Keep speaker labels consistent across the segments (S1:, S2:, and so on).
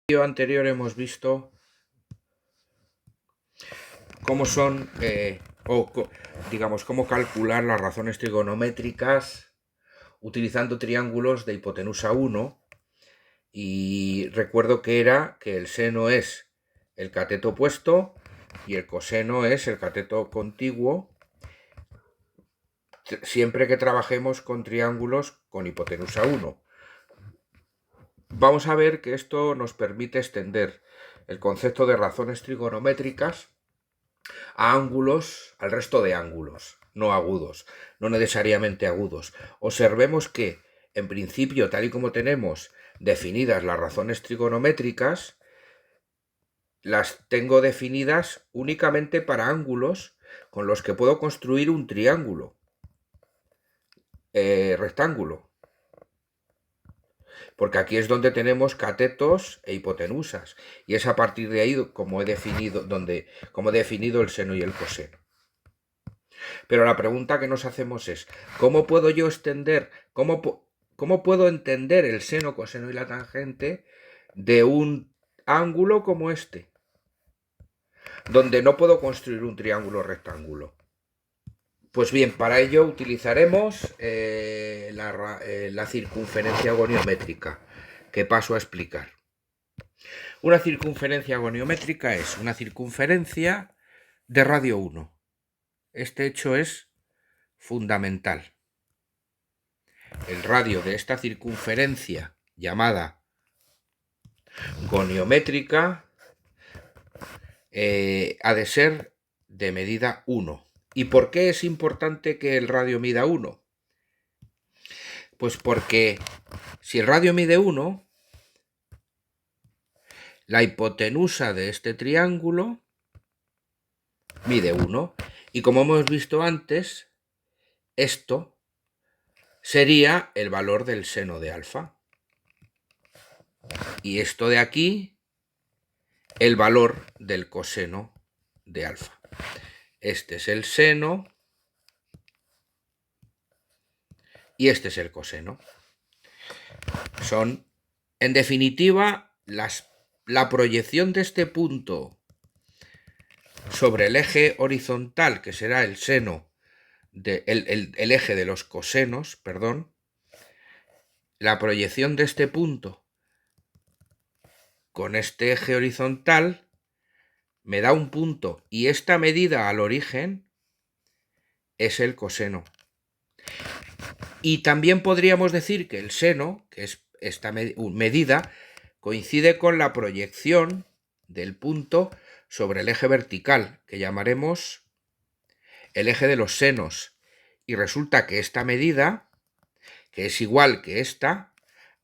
S1: En el vídeo anterior hemos visto cómo son, digamos, cómo calcular las razones trigonométricas utilizando triángulos de hipotenusa 1, y recuerdo que era que el seno es el cateto opuesto y el coseno es el cateto contiguo, siempre que trabajemos con triángulos con hipotenusa 1. Vamos a ver que esto nos permite extender el concepto de razones trigonométricas a ángulos, al resto de ángulos, no agudos, no necesariamente agudos. Observemos que, en principio, tal y como tenemos definidas las razones trigonométricas, las tengo definidas únicamente para ángulos con los que puedo construir un triángulo rectángulo, porque aquí es donde tenemos catetos e hipotenusas, y es a partir de ahí como he definido el seno y el coseno. Pero la pregunta que nos hacemos es, ¿cómo puedo yo extender, cómo puedo entender el seno, coseno y la tangente de un ángulo como este, donde no puedo construir un triángulo rectángulo? Pues bien, para ello utilizaremos la circunferencia goniométrica, que paso a explicar. Una circunferencia goniométrica es una circunferencia de radio 1. Este hecho es fundamental. El radio de esta circunferencia, llamada goniométrica, ha de ser de medida 1. ¿Y por qué es importante que el radio mida 1? Pues porque si el radio mide 1, la hipotenusa de este triángulo mide 1. Y como hemos visto antes, esto sería el valor del seno de alfa. Y esto de aquí, el valor del coseno de alfa. Este es el seno y este es el coseno. Son, en definitiva, la proyección de este punto sobre el eje horizontal, que será el seno, el eje de los cosenos, perdón. La proyección de este punto con este eje horizontal me da un punto, y esta medida al origen es el coseno. Y también podríamos decir que el seno, que es esta medida, coincide con la proyección del punto sobre el eje vertical, que llamaremos el eje de los senos. Y resulta que esta medida, que es igual que esta,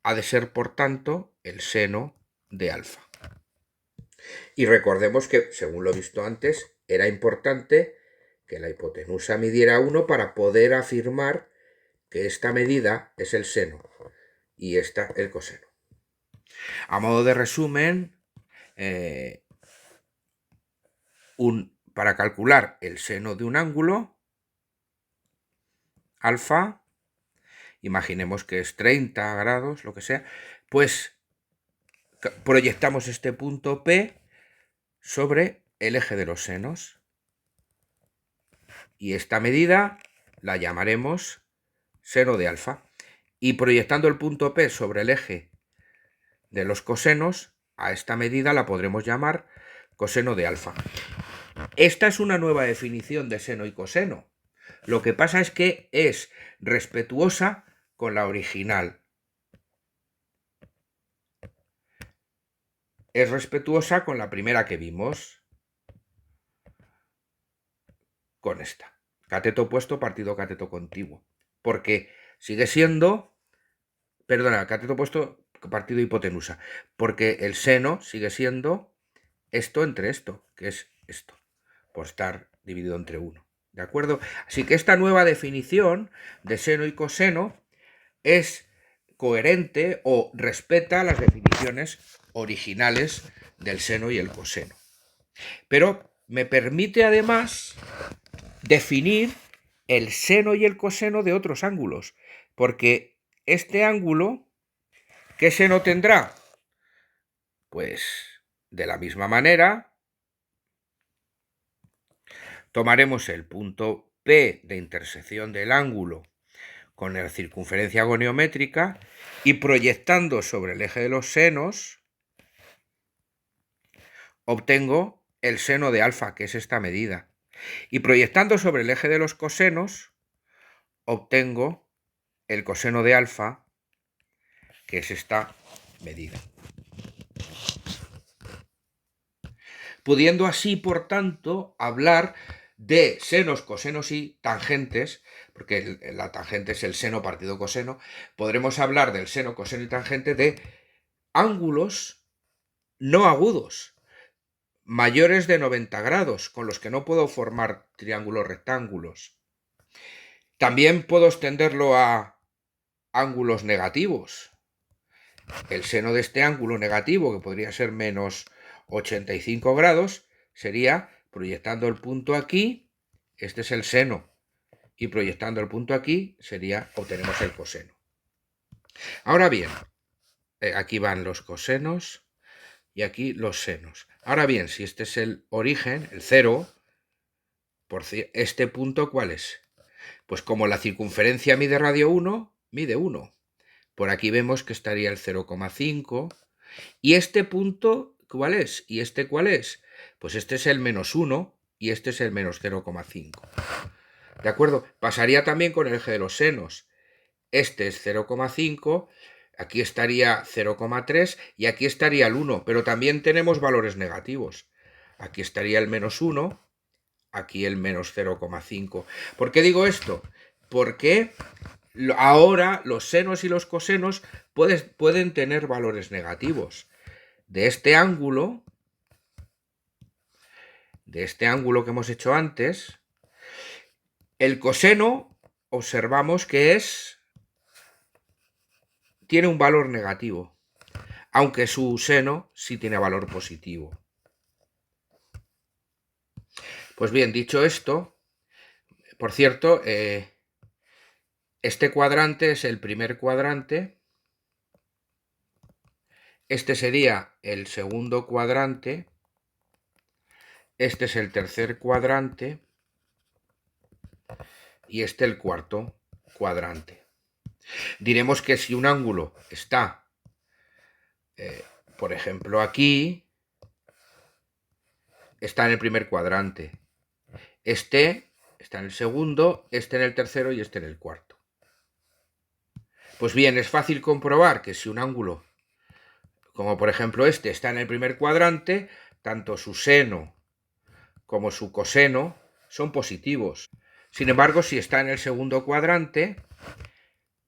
S1: ha de ser, por tanto, el seno de alfa. Y recordemos que, según lo visto antes, era importante que la hipotenusa midiera 1 para poder afirmar que esta medida es el seno y esta el coseno. A modo de resumen, para calcular el seno de un ángulo, alfa, imaginemos que es 30 grados, lo que sea, pues proyectamos este punto P sobre el eje de los senos. Y esta medida la llamaremos seno de alfa. Y proyectando el punto P sobre el eje de los cosenos, a esta medida la podremos llamar coseno de alfa. Esta es una nueva definición de seno y coseno. Lo que pasa es que es respetuosa con la original. Es respetuosa con la primera que vimos. Con esta. Cateto opuesto partido cateto contiguo. Porque sigue siendo, cateto opuesto partido hipotenusa. Porque el seno sigue siendo esto entre esto, que es esto, por estar dividido entre 1. ¿De acuerdo? Así que esta nueva definición de seno y coseno es coherente o respeta las definiciones originales del seno y el coseno. Pero me permite además definir el seno y el coseno de otros ángulos, porque este ángulo, ¿qué seno tendrá? Pues de la misma manera, tomaremos el punto P de intersección del ángulo con la circunferencia goniométrica y proyectando sobre el eje de los senos, obtengo el seno de alfa, que es esta medida. Y proyectando sobre el eje de los cosenos, obtengo el coseno de alfa, que es esta medida. Pudiendo así, por tanto, hablar de senos, cosenos y tangentes, porque la tangente es el seno partido coseno, podremos hablar del seno, coseno y tangente de ángulos no agudos, mayores de 90 grados, con los que no puedo formar triángulos rectángulos. También puedo extenderlo a ángulos negativos. El seno de este ángulo negativo, que podría ser menos 85 grados, sería proyectando el punto aquí, este es el seno, y proyectando el punto aquí, obtenemos el coseno. Ahora bien, aquí van los cosenos y aquí los senos. Ahora bien, si este es el origen, el 0, ¿este punto cuál es? Pues como la circunferencia mide radio 1, mide 1. Por aquí vemos que estaría el 0,5. ¿Y este punto cuál es? ¿Y este cuál es? Pues este es el menos 1 y este es el menos 0,5. ¿De acuerdo? Pasaría también con el eje de los senos. Este es 0,5, aquí estaría 0,3 y aquí estaría el 1, pero también tenemos valores negativos. Aquí estaría el menos 1, aquí el menos 0,5. ¿Por qué digo esto? Porque ahora los senos y los cosenos pueden tener valores negativos. De este ángulo que hemos hecho antes, el coseno observamos que tiene un valor negativo, aunque su seno sí tiene valor positivo. Pues bien, dicho esto, por cierto, este cuadrante es el primer cuadrante, este sería el segundo cuadrante, este es el tercer cuadrante y este el cuarto cuadrante. Diremos que si un ángulo está, por ejemplo, aquí, está en el primer cuadrante, este está en el segundo, este en el tercero y este en el cuarto. Pues bien, es fácil comprobar que si un ángulo, como por ejemplo este, está en el primer cuadrante, tanto su seno como su coseno son positivos. Sin embargo, si está en el segundo cuadrante,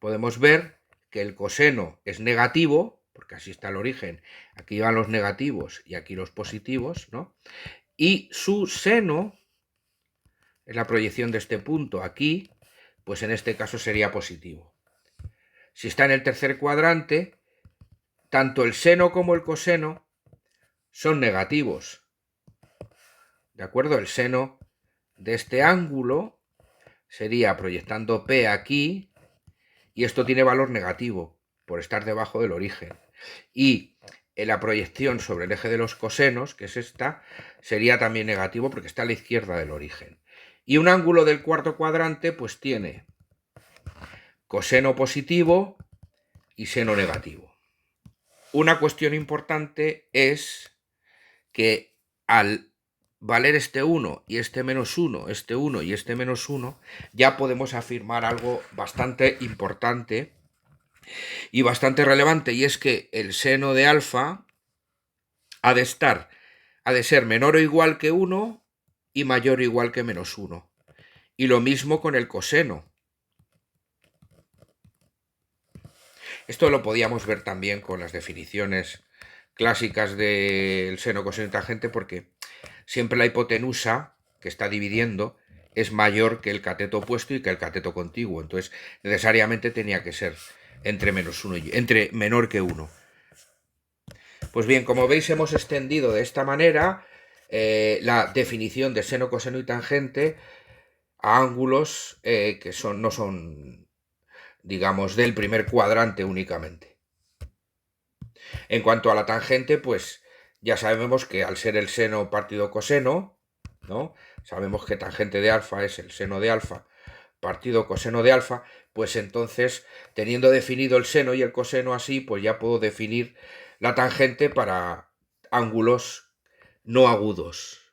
S1: podemos ver que el coseno es negativo, porque así está el origen, aquí van los negativos y aquí los positivos, ¿no? Y su seno, es la proyección de este punto aquí, pues en este caso sería positivo. Si está en el tercer cuadrante, tanto el seno como el coseno son negativos. ¿De acuerdo? El seno de este ángulo sería proyectando P aquí, y esto tiene valor negativo por estar debajo del origen. Y en la proyección sobre el eje de los cosenos, que es esta, sería también negativo porque está a la izquierda del origen. Y un ángulo del cuarto cuadrante pues tiene coseno positivo y seno negativo. Una cuestión importante es que al valer este 1 y este menos 1, este 1 y este menos 1, ya podemos afirmar algo bastante importante y bastante relevante, y es que el seno de alfa ha de ser menor o igual que 1 y mayor o igual que menos 1. Y lo mismo con el coseno. Esto lo podíamos ver también con las definiciones clásicas del seno, coseno y tangente, porque siempre la hipotenusa que está dividiendo es mayor que el cateto opuesto y que el cateto contiguo. Entonces, necesariamente tenía que ser entre menor que 1. Pues bien, como veis, hemos extendido de esta manera la definición de seno, coseno y tangente a ángulos que no son, digamos, del primer cuadrante únicamente. En cuanto a la tangente, pues ya sabemos que al ser el seno partido coseno, ¿no? Sabemos que tangente de alfa es el seno de alfa partido coseno de alfa, pues entonces, teniendo definido el seno y el coseno así, pues ya puedo definir la tangente para ángulos no agudos.